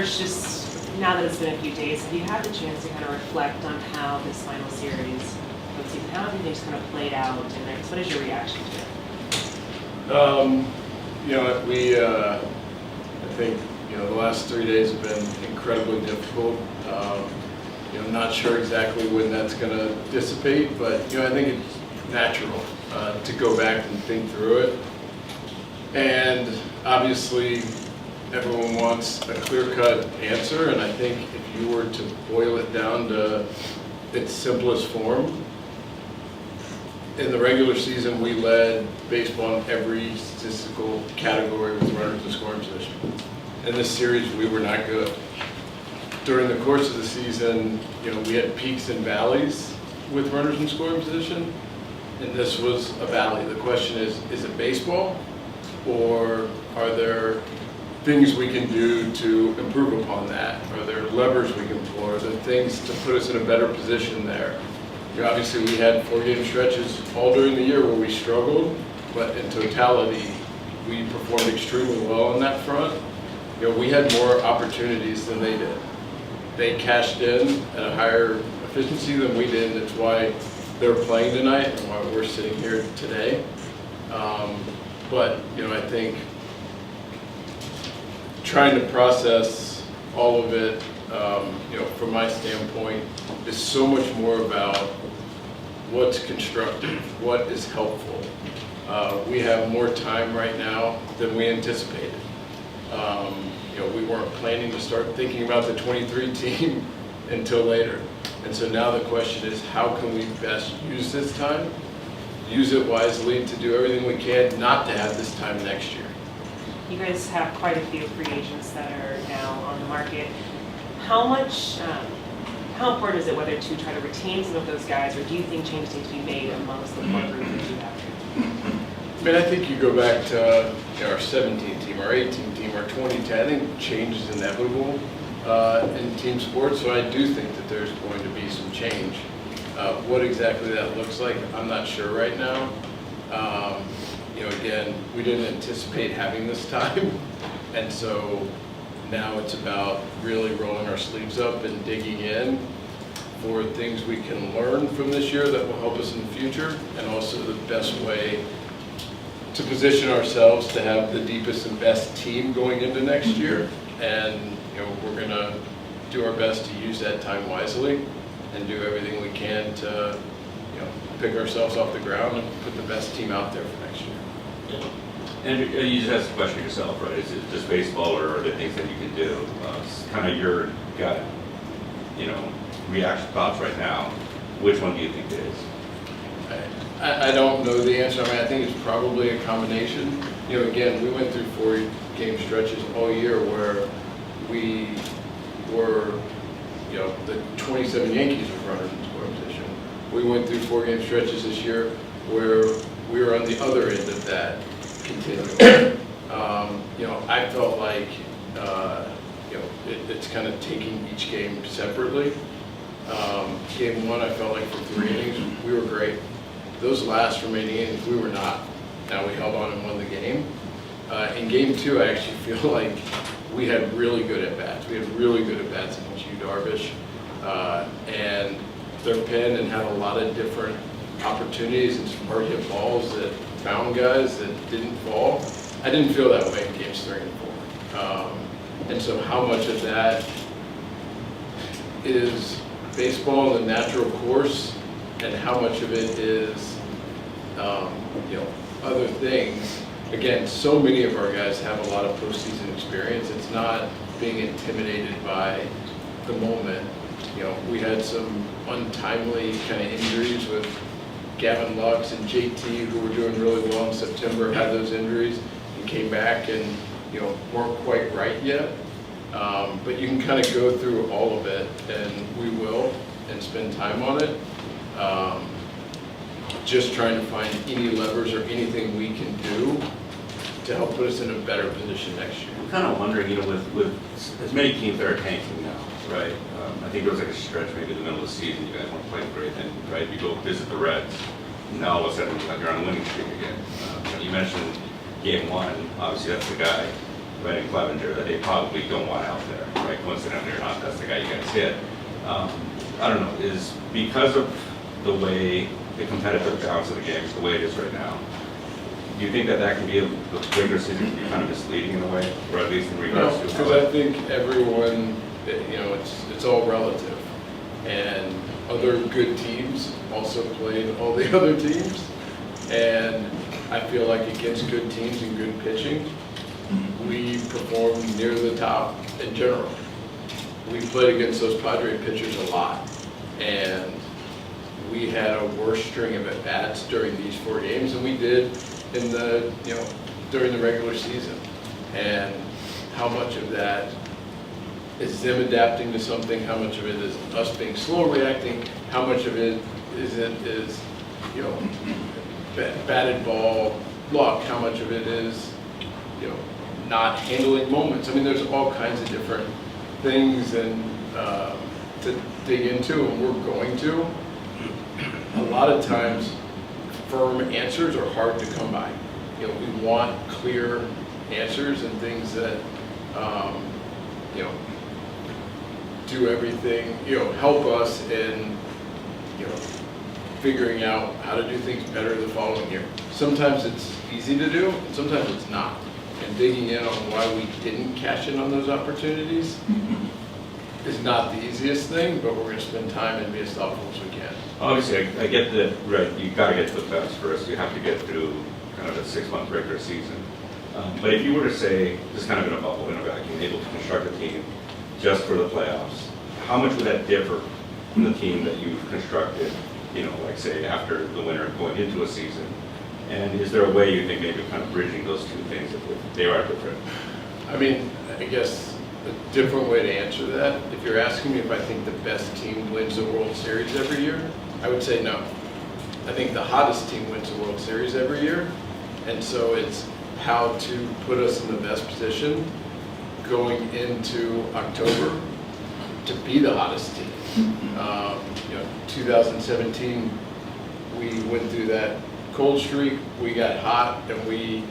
first, just now that it's been a few days, have you had the chance to kind of reflect on how this final series, how have things kind of played out, and I guess what is your reaction to it? You know, I think, you know, the last 3 days have been incredibly difficult. You know, I'm not sure exactly when that's going to dissipate, but, you know, I think it's natural to go back and think through it. And obviously, everyone wants a clear-cut answer, and I think if you were to boil it down to its simplest form, in the regular season, we led baseball in every statistical category with runners in scoring position. In this series, we were not good. During the course of the season, you know, we had peaks and valleys with runners in scoring position, and this was a valley. The question is it baseball, or are there things we can do to improve upon that? Are there levers we can pull? Are there things to put us in a better position there? You know, obviously, we had 4-game stretches all during the year where we struggled, but in totality, we performed extremely well on that front. You know, we had more opportunities than they did. They cashed in at a higher efficiency than we did, and that's why they're playing tonight and why we're sitting here today. But, you know, I think trying to process all of it, you know, from my standpoint, is so much more about what's constructive, what is helpful. We have more time right now than we anticipated. You know, we weren't planning to start thinking about the 23 team until later. And so now the question is, how can we best use this time, use it wisely to do everything we can not to have this time next year. You guys have quite a few free agents that are now on the market. How much, how important is it whether to try to retain some of those guys, or do you think changes need to be made amongst the core group that you have? I mean, I think you go back to, you know, our 17 team, our 18 team, our 2010. I think change is inevitable in team sports, so I do think that there's going to be some change. What exactly that looks like, I'm not sure right now. You know, again, we didn't anticipate having this time, and so now it's about really rolling our sleeves up and digging in for things we can learn from this year that will help us in the future, and also the best way to position ourselves to have the deepest and best team going into next year. And, you know, we're going to do our best to use that time wisely and do everything we can to, you know, pick ourselves off the ground and put the best team out there for next year. And you just asked the question yourself, right? Is it just baseball, or are there things that you can do? It's kind of your gut, you know, reaction thoughts right now. Which one do you think it is? I don't know the answer. I mean, I think it's probably a combination. You know, again, we went through 4-game stretches all year where we were, you know, the 27 Yankees were runners in scoring position. We went through 4-game stretches this year where we were on the other end of that continuum. You know, I felt like, you know, it's kind of taking each game separately. Game 1, I felt like for 3 innings, we were great. Those last remaining innings, we were not. Now we held on and won the game. In Game 2, I actually feel like we had really good at-bats. We had really good at-bats against Yu Darvish and their pen, and had a lot of different opportunities and some hard hit balls that found guys that didn't fall. I didn't feel that way in Games 3 and 4. And so how much of that is baseball in the natural course, and how much of it is, you know, other things. Again, so many of our guys have a lot of postseason experience. It's not being intimidated by the moment. You know, we had some untimely kind of injuries with Gavin Lux and JT, who were doing really well in September, had those injuries and came back and, you know, weren't quite right yet. But you can kind of go through all of it, and we will, and spend time on it. Just trying to find any levers or anything we can do to help put us in a better position next year. I'm kind of wondering, you know, with as many teams that are tanking now, right? I think there was like a stretch maybe in the middle of the season, you guys weren't playing great, then, right? You go visit the Reds, and now all of a sudden like you're on a winning streak again. You mentioned Game 1, obviously that's the guy. right, in Clevenger, that they probably don't want out there, right? Coincidentally or not, that's the guy you guys hit. I don't know, is because of the way the competitive balance of the game is the way it is right now, do you think that that can be, the regular season can be kind of misleading in a way, or at least in regards to? Because I think everyone, it's all relative. And other good teams also played all the other teams. And I feel like against good teams and good pitching, we performed near the top in general. We played against those Padres pitchers a lot. And we had a worse string of at-bats during these 4 games than we did in the, during the regular season. And how much of that is them adapting to something, how much of it is us being slow reacting, how much of it is batted ball luck, how much of it is, not handling moments. I mean, there's all kinds of different things and to dig into, and we're going to. A lot of times, firm answers are hard to come by. We want clear answers and things that, do everything, help us in, figuring out how to do things better the following year. Sometimes it's easy to do, and sometimes it's not. And digging in on why we didn't cash in on those opportunities is not the easiest thing, but we're going to spend time and be as thoughtful as we can. Obviously, I get that, right, you got to get to the playoffs first. You have to get through kind of a 6-month regular season. But if you were to say, just kind of in a bubble, in a vacuum, able to construct a team just for the playoffs, how much would that differ from the team that you've constructed, like say after the winter going into a season? And is there a way you think maybe kind of bridging those two things if they are different? I mean, I guess a different way to answer that, if you're asking me if I think the best team wins the World Series every year, I would say no. I think the hottest team wins the World Series every year, and so it's how to put us in the best position going into October to be the hottest team. 2017, we went through that cold streak, we got hot, and we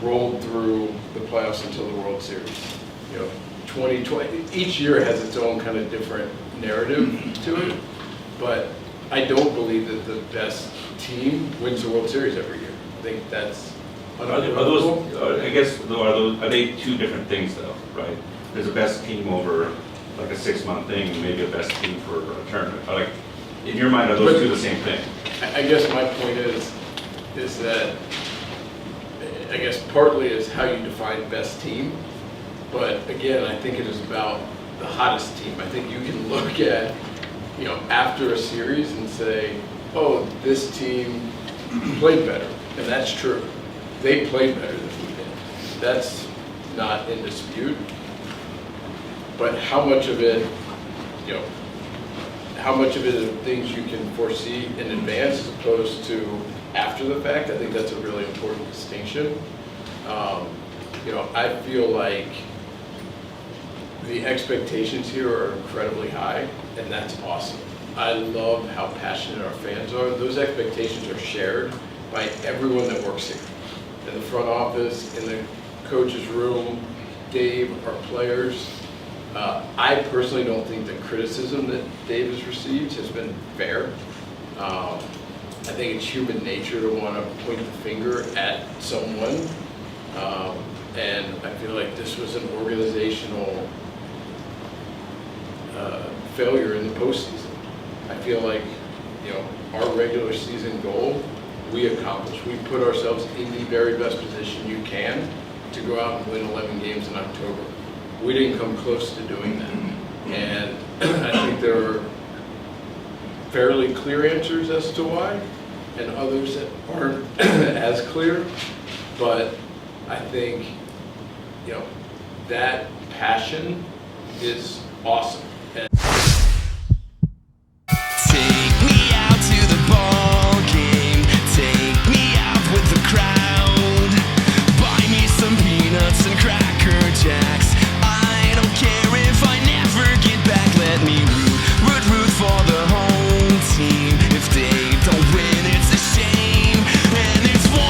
rolled through the playoffs until the World Series. 2020, each year has its own kind of different narrative to it, but I don't believe that the best team wins the World Series every year. I think that's Are they two different things though, right? There's a best team over like a 6-month thing, and maybe a best team for a tournament. Like, in your mind, are those two the same thing? I guess my point is that, I guess partly is how you define best team, but again, I think it is about the hottest team. I think you can look at, after a series and say, oh, this team played better, and that's true. They played better than we did. That's not in dispute. But how much of it, how much of it are things you can foresee in advance as opposed to after the fact? I think that's a really important distinction. I feel like the expectations here are incredibly high, and that's awesome. I love how passionate our fans are. Those expectations are shared by everyone that works here. In the front office, in the coach's room, Dave, our players. I personally don't think the criticism that Dave has received has been fair. I think it's human nature to want to point the finger at someone. And I feel like this was an organizational failure in the postseason. I feel like, our regular season goal, we accomplished. We put ourselves in the very best position you can to go out and win 11 games in October. We didn't come close to doing that. And I think there are fairly clear answers as to why, and others that aren't as clear. But I think, that passion is awesome. And